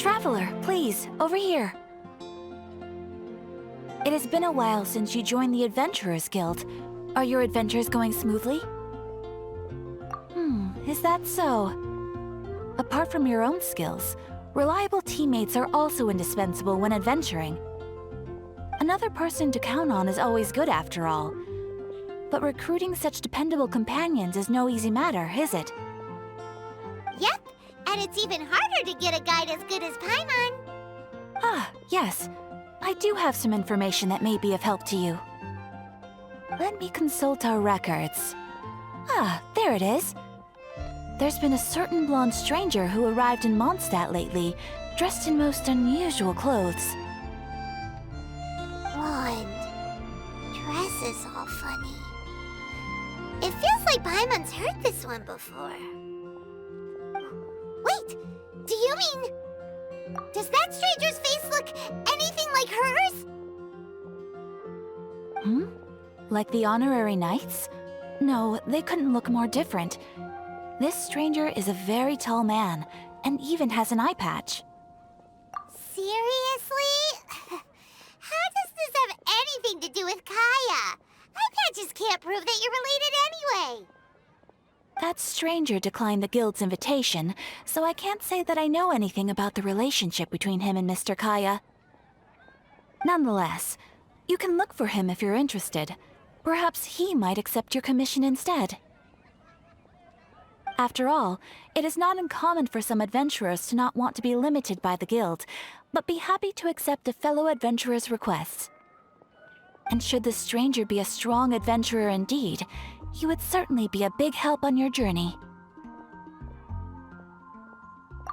Traveler, please, over here. It has been a while since you joined the Adventurers Guild. Are your adventures going smoothly? Is that so? Apart from your own skills, reliable teammates are also indispensable when adventuring. Another person to count on is always good after all. But recruiting such dependable companions is no easy matter, is it? Yep, and it's even harder to get a guide as good as Paimon. Ah, yes. I do have some information that may be of help to you. Let me consult our records. Ah, there it is. There's been a certain blonde stranger who arrived in Mondstadt lately, dressed in most unusual clothes. Blonde. Dress is all funny. It feels like Paimon's heard this one before. Wait, do you mean... Does that stranger's face look anything like hers? Like the honorary knights? No, they couldn't look more different. This stranger is a very tall man, and even has an eye patch. Seriously? How does this have anything to do with Kaya? Eye patches can't prove that you're related anyway. That stranger declined the guild's invitation, so I can't say that I know anything about the relationship between him and Mr. Kaya. Nonetheless, you can look for him if you're interested. Perhaps he might accept your commission instead. After all, it is not uncommon for some adventurers to not want to be limited by the guild, but be happy to accept a fellow adventurer's requests. And should the stranger be a strong adventurer indeed, he would certainly be a big help on your journey.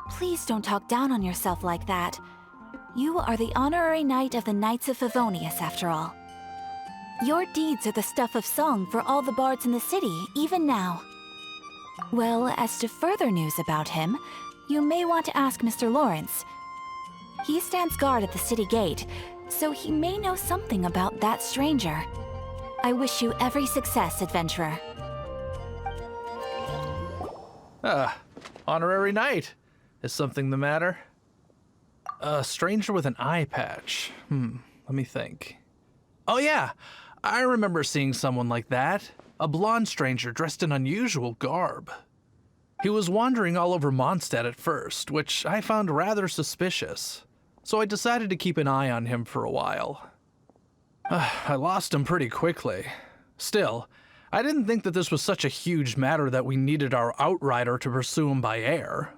Please don't talk down on yourself like that. You are the honorary knight of the Knights of Favonius, after all. Your deeds are the stuff of song for all the bards in the city, even now. Well, as to further news about him, you may want to ask Mr. Lawrence. He stands guard at the city gate, so he may know something about that stranger. I wish you every success, adventurer. Honorary knight. Is something the matter? A stranger with an eye patch. Let me think. Oh yeah, I remember seeing someone like that. A blonde stranger dressed in unusual garb. He was wandering all over Mondstadt at first, which I found rather suspicious. So I decided to keep an eye on him for a while. I lost him pretty quickly. Still, I didn't think that this was such a huge matter that we needed our outrider to pursue him by air.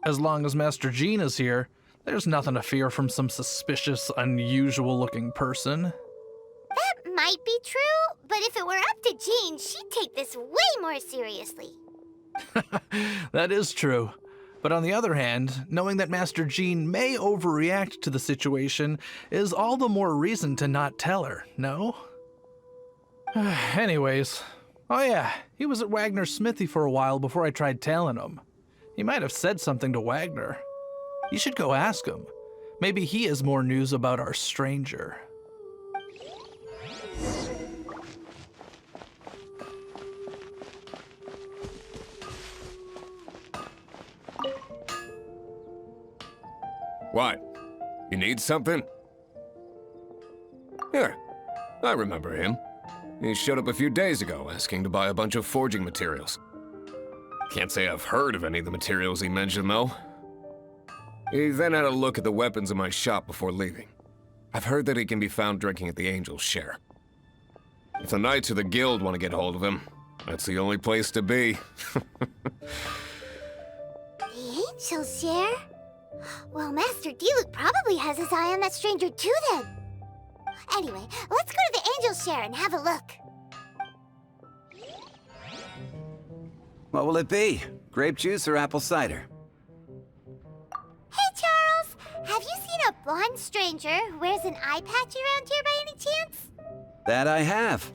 As long as Master Jean is here, there's nothing to fear from some suspicious, unusual-looking person. That might be true, but if it were up to Jean, she'd take this way more seriously. That is true. But on the other hand, knowing that Master Jean may overreact to the situation is all the more reason to not tell her, no? Anyways, oh yeah, he was at Wagner's smithy for a while before I tried telling him. He might have said something to Wagner. You should go ask him. Maybe he has more news about our stranger. What? You need something? Here, I remember him. He showed up a few days ago asking to buy a bunch of forging materials. Can't say I've heard of any of the materials he mentioned, though. He then had a look at the weapons in my shop before leaving. I've heard that he can be found drinking at the Angel's Share. If the Knights of the Guild want to get hold of him, that's the only place to be. The Angel's Share? Well, Master Diluc probably has his eye on that stranger too, then. Anyway, let's go to the Angel's Share and have a look. What will it be? Grape juice or apple cider? Hey, Charles! Have you seen a blonde stranger who wears an eye patch around here by any chance? That I have.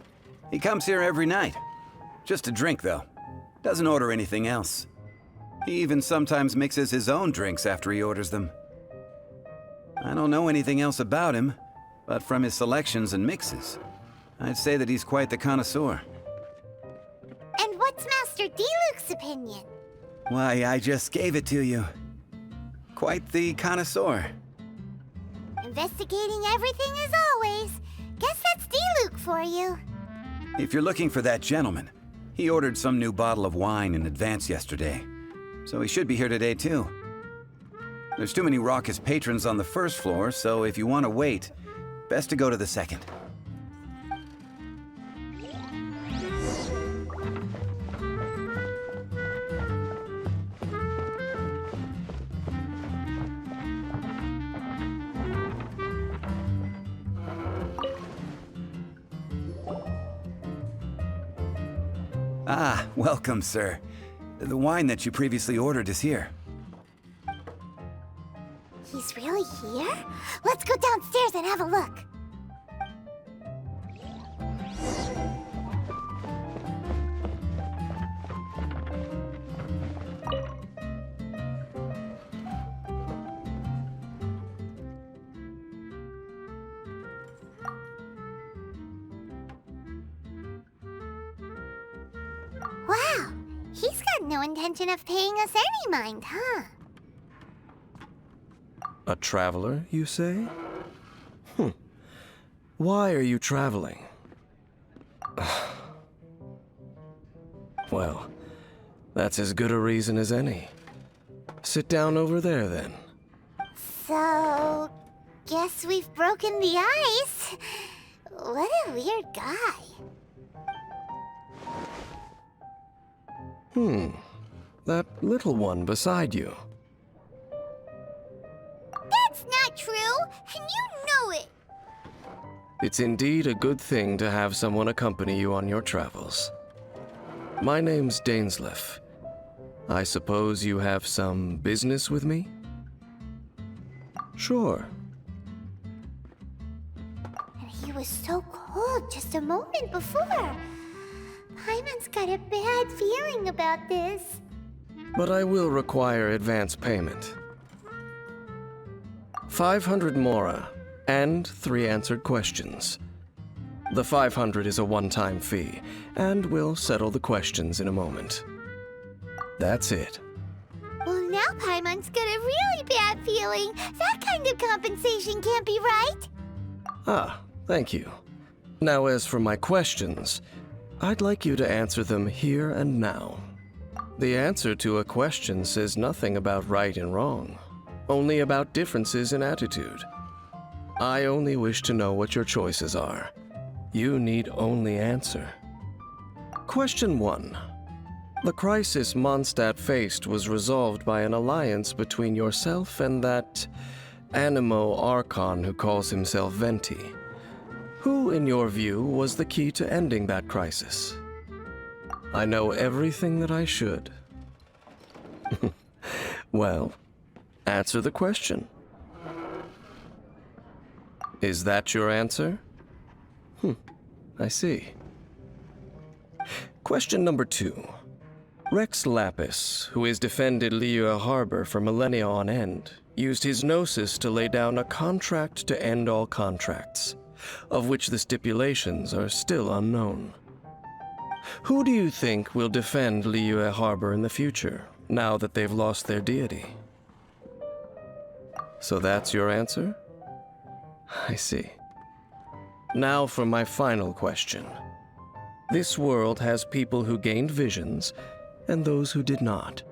He comes here every night. Just to drink, though. Doesn't order anything else. He even sometimes mixes his own drinks after he orders them. I don't know anything else about him, but from his selections and mixes, I'd say that he's quite the connoisseur. And what's Master Diluc's opinion? Why, I just gave it to you. Quite the connoisseur. Investigating everything as always. Guess that's D-Luke for you. If you're looking for that gentleman, he ordered some new bottle of wine in advance yesterday, so he should be here today too. There's too many raucous patrons on the first floor, so if you want to wait, best to go to the second. Ah, welcome, sir. The wine that you previously ordered is here. He's really here? Let's go downstairs and have a look. Wow, he's got no intention of paying us any mind, huh? A traveler, you say? Why are you traveling? Well, that's as good a reason as any. Sit down over there, then. So, guess we've broken the ice. What a weird guy. That little one beside you. That's not true, and you know it. It's indeed a good thing to have someone accompany you on your travels. My name's Dainsleif. I suppose you have some business with me? Sure. And he was so cold just a moment before. Paimon's got a bad feeling about this. But I will require advance payment. 500 mora, and 3 answered questions. The 500 is a one-time fee, and we'll settle the questions in a moment. That's it. Well, now Paimon's got a really bad feeling. That kind of compensation can't be right. Ah, thank you. Now as for my questions, I'd like you to answer them here and now. The answer to a question says nothing about right and wrong, only about differences in attitude. I only wish to know what your choices are. You need only answer. Question 1. The crisis Mondstadt faced was resolved by an alliance between yourself and that Animo Archon who calls himself Venti. Who, in your view, was the key to ending that crisis? I know everything that I should. Well, answer the question. Is that your answer? I see. Question number 2. Rex Lapis, who has defended Liyue Harbor for millennia on end, used his gnosis to lay down a contract to end all contracts, of which the stipulations are still unknown. Who do you think will defend Liyue Harbor in the future, now that they've lost their deity? So that's your answer? I see. Now for my final question. This world has people who gained visions, and those who did not.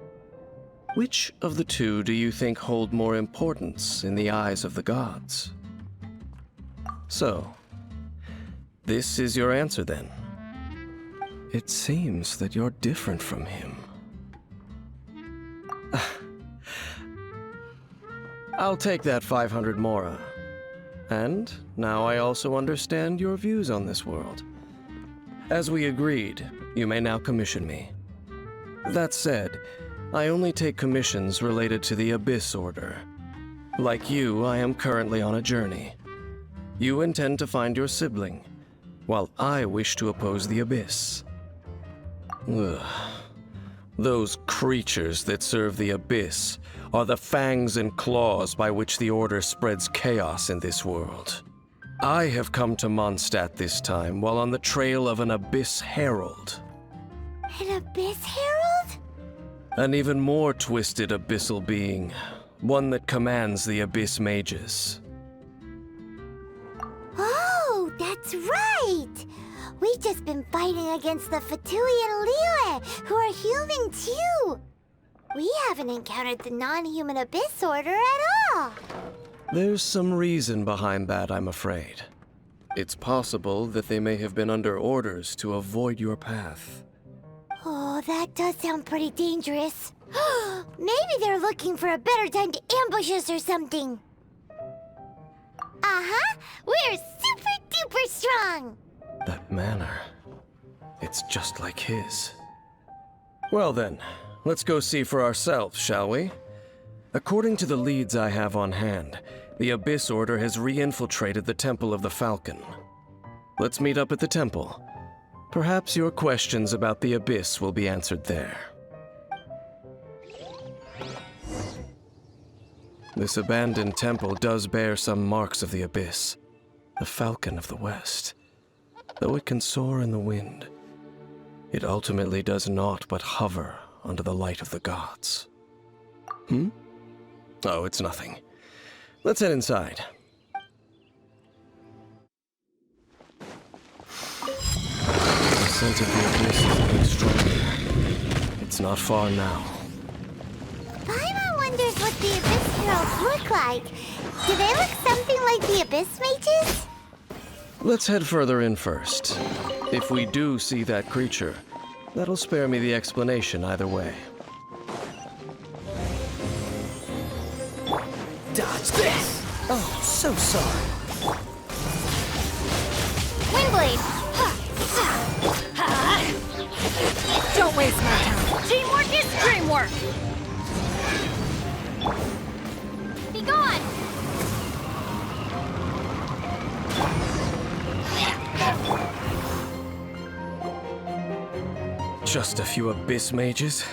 Which of the two do you think hold more importance in the eyes of the gods? So, this is your answer then. It seems that you're different from him. I'll take that 500 mora. And now I also understand your views on this world. As we agreed, you may now commission me. That said, I only take commissions related to the Abyss Order. Like you, I am currently on a journey. You intend to find your sibling, while I wish to oppose the Abyss. Ugh. Those creatures that serve the Abyss are the fangs and claws by which the Order spreads chaos in this world. I have come to Mondstadt this time while on the trail of an Abyss Herald. An Abyss Herald? An even more twisted abyssal being, One that commands the Abyss Mages. Oh, that's right! We've just been fighting against the Fatui and Liyue, who are human too! We haven't encountered the non-human Abyss Order at all! There's some reason behind that, I'm afraid. It's possible that they may have been under orders to avoid your path. Oh, that does sound pretty dangerous. Maybe they're looking for a better time to ambush us or something. Uh-huh! We're super duper strong! That manner, it's just like his. Well then, let's go see for ourselves, shall we? According to the leads I have on hand, the Abyss Order has re-infiltrated the Temple of the Falcon. Let's meet up at the temple. Perhaps your questions about the Abyss will be answered there. This abandoned temple does bear some marks of the Abyss, the Falcon of the West. Though it can soar in the wind, it ultimately does naught but hover under the light of the gods. Oh, it's nothing. Let's head inside. The scent of the Abyss is getting stronger. It's not far now. Paimon wonders what the Abyss Heralds look like. Do they look something like the Abyss Mages? Let's head further in first. If we do see that creature, that'll spare me the explanation either way. Dodge this! Oh, so sorry. Windblade! Don't waste my time. Teamwork is dreamwork! Be gone! Just a few Abyss Mages?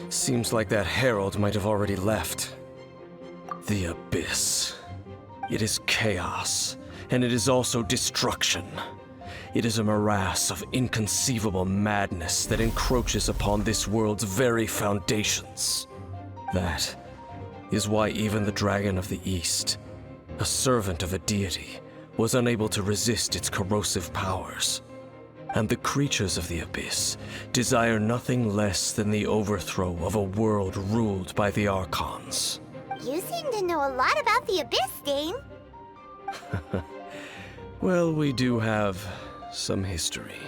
Seems like that herald might have already left. The Abyss. It is chaos, and it is also destruction. It is a morass of inconceivable madness that encroaches upon this world's very foundations. That is why even the Dragon of the East, a servant of a deity, was unable to resist its corrosive powers. And the creatures of the Abyss desire nothing less than the overthrow of a world ruled by the Archons. You seem to know a lot about the Abyss, Dane. Well, we do have some history.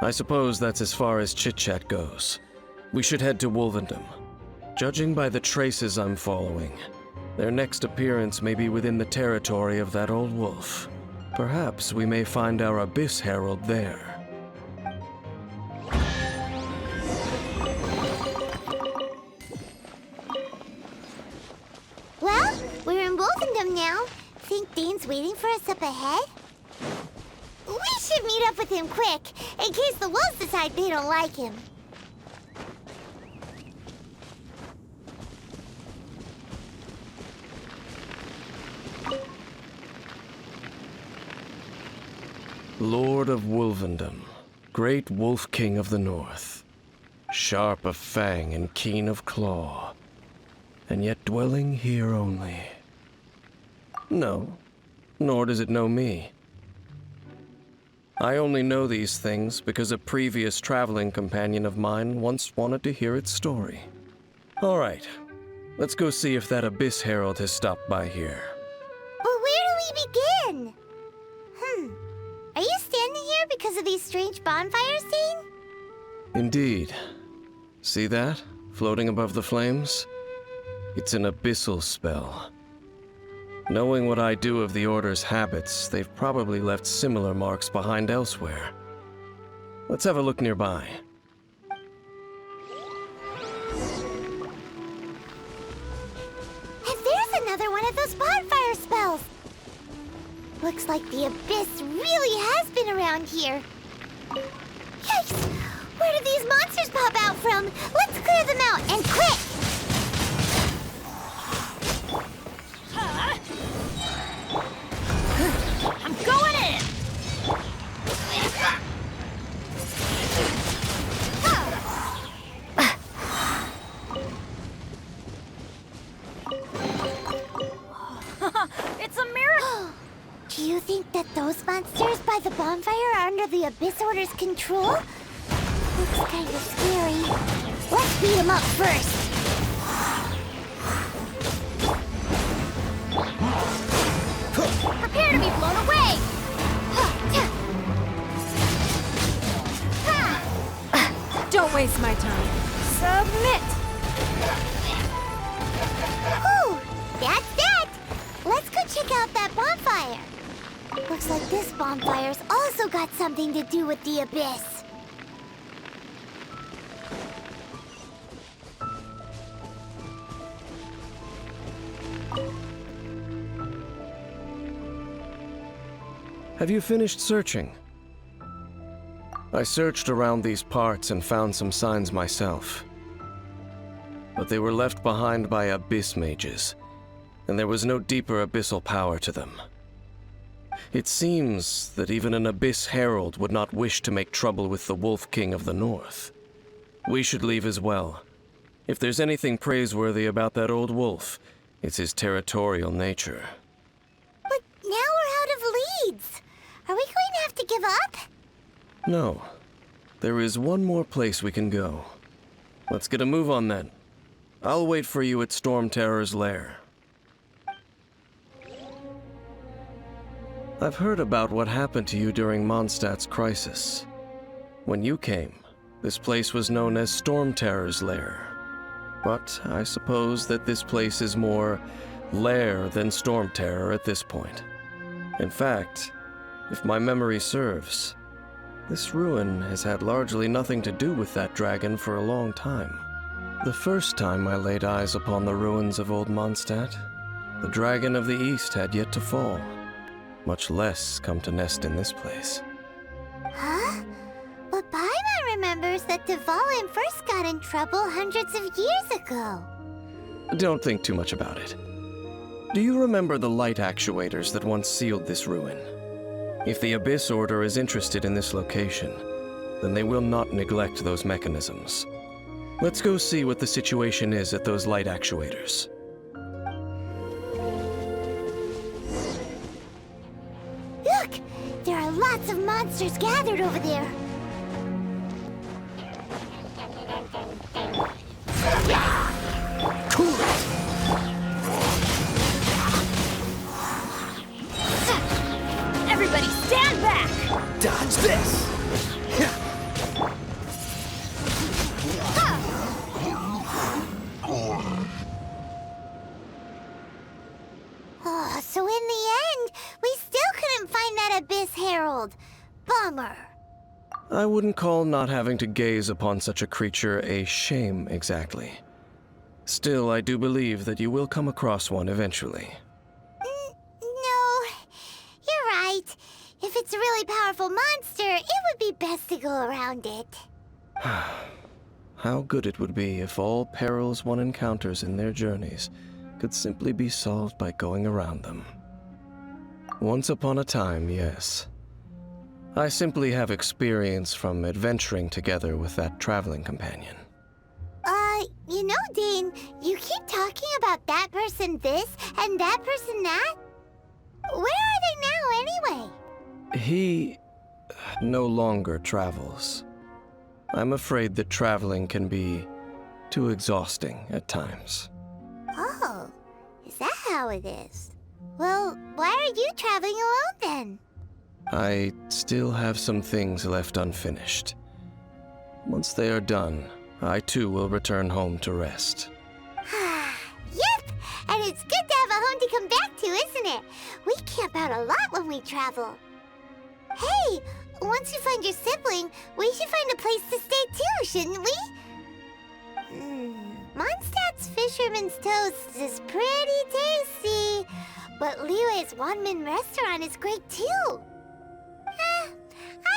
I suppose that's as far as chit-chat goes. We should head to Wolvendom. Judging by the traces I'm following, their next appearance may be within the territory of that old wolf. Perhaps we may find our Abyss Herald there. Well, we're in Wolvendom now. Think Dane's waiting for us up ahead? We should meet up with him quick, in case the wolves decide they don't like him. Lord of Wolvendom, great Wolf King of the North, sharp of fang and keen of claw, and yet dwelling here only. No, nor does it know me. I only know these things because a previous traveling companion of mine once wanted to hear its story. All right, let's go see if that Abyss Herald has stopped by here. But where do we begin? Are you standing here because of these strange bonfires, Dane? Indeed. See that, floating above the flames? It's an abyssal spell. Knowing what I do of the Order's habits, they've probably left similar marks behind elsewhere. Let's have a look nearby. And there's another one of those bonfire spells! Looks like the Abyss really has been around here. Yikes! Where did these monsters pop out from? Let's clear them out, and quick! I'm going in! think that those monsters by the bonfire are under the Abyss Order's control? Looks kind of scary. Let's beat them up first. Prepare to be blown away! Don't waste my time. Submit! Whew! That's that! Let's go check out that bonfire. Looks like this bonfire's also got something to do with the Abyss. Have you finished searching? I searched around these parts and found some signs myself. But they were left behind by Abyss mages, and there was no deeper abyssal power to them. It seems that even an Abyss Herald would not wish to make trouble with the Wolf King of the North. We should leave as well. If there's anything praiseworthy about that old wolf, it's his territorial nature. But now we're out of leads. Are we going to have to give up? No. There is one more place we can go. Let's get a move on then. I'll wait for you at Storm Terror's lair. I've heard about what happened to you during Mondstadt's crisis. When you came, this place was known as Storm Terror's lair. But I suppose that this place is more lair than Storm Terror at this point. In fact, if my memory serves, this ruin has had largely nothing to do with that dragon for a long time. The first time I laid eyes upon the ruins of Old Mondstadt, the dragon of the East had yet to fall, much less come to nest in this place. Huh? But Paimon remembers that Dvalin first got in trouble hundreds of years ago. Don't think too much about it. Do you remember the light actuators that once sealed this ruin? If the Abyss Order is interested in this location, then they will not neglect those mechanisms. Let's go see what the situation is at those light actuators. Look! There are lots of monsters gathered over there. Everybody stand back! Dodge this! Oh, so in the end, we still couldn't find that Abyss Herald. Bummer. I wouldn't call not having to gaze upon such a creature a shame exactly. Still, I do believe that you will come across one eventually. No, you're right. If it's a really powerful monster, it would be best to go around it. How good it would be if all perils one encounters in their journeys could simply be solved by going around them. Once upon a time, yes. I simply have experience from adventuring together with that traveling companion. You know, Dane, you keep talking about that person this and that person that. Where are they now, anyway? He no longer travels. I'm afraid that traveling can be too exhausting at times. Oh, is that how it is? Well, why are you traveling alone then? I still have some things left unfinished. Once they are done, I too will return home to rest. Yep, and it's good to have a home to come back to, isn't it? We camp out a lot when we travel. Hey, once you find your sibling, we should find a place to stay too, shouldn't we? Mondstadt's Fisherman's Toast is pretty tasty, but Liyue's Wanmin restaurant is great too.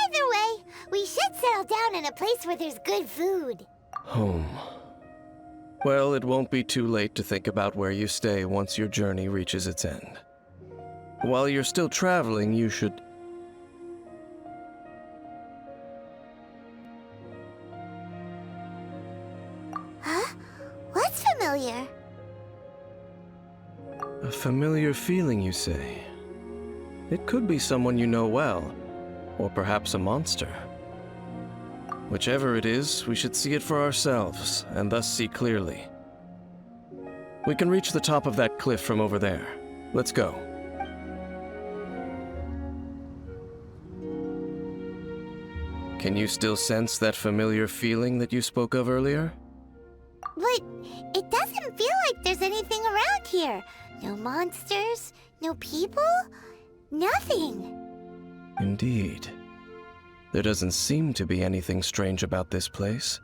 Either way, we should settle down in a place where there's good food. Home. Well, it won't be too late to think about where you stay once your journey reaches its end. While you're still traveling, you should... Huh? What's familiar? A familiar feeling, you say? It could be someone you know well, or perhaps a monster. Whichever it is, we should see it for ourselves, and thus see clearly. We can reach the top of that cliff from over there. Let's go. Can you still sense that familiar feeling that you spoke of earlier? But it doesn't feel like there's anything around here. No monsters, no people, nothing. Indeed. There doesn't seem to be anything strange about this place.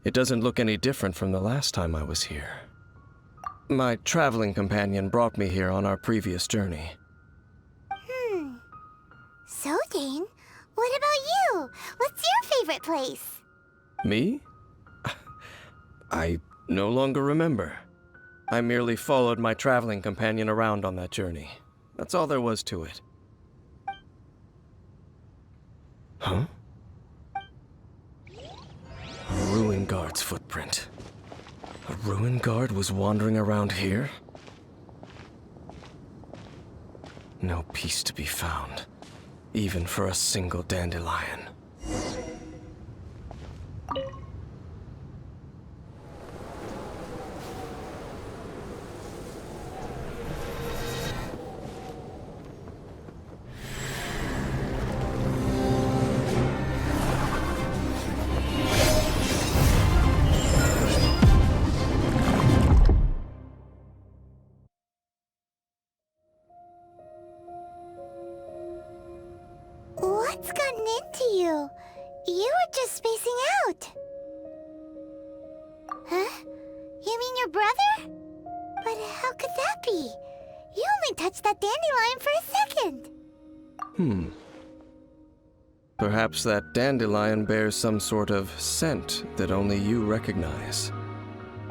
It doesn't look any different from the last time I was here. My traveling companion brought me here on our previous journey. So, Dane, what about you? What's your favorite place? Me? I no longer remember. I merely followed my traveling companion around on that journey. That's all there was to it. Huh? A ruin guard's footprint. A ruin guard was wandering around here? No peace to be found, even for a single dandelion. What's gotten into you? You were just spacing out. Huh? You mean your brother? But how could that be? You only touched that dandelion for a second. Perhaps that dandelion bears some sort of scent that only you recognize.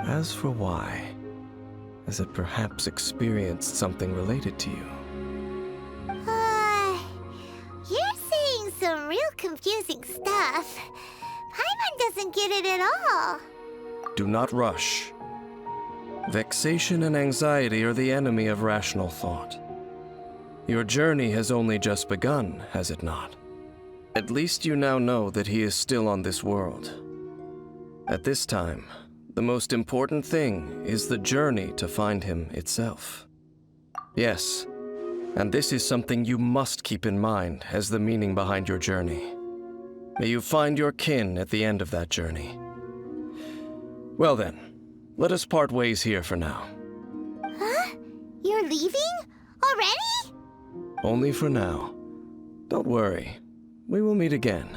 As for why, has it perhaps experienced something related to you? You're saying some real confusing stuff. Paimon doesn't get it at all. Do not rush. Vexation and anxiety are the enemy of rational thought. Your journey has only just begun, has it not? At least you now know that he is still on this world. At this time, the most important thing is the journey to find him itself. Yes, and this is something you must keep in mind as the meaning behind your journey. May you find your kin at the end of that journey. Well then, let us part ways here for now. Huh? You're leaving? Already? Only for now. Don't worry. We will meet again.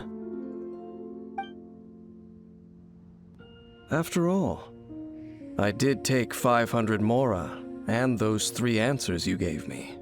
After all, I did take 500 mora and those 3 answers you gave me.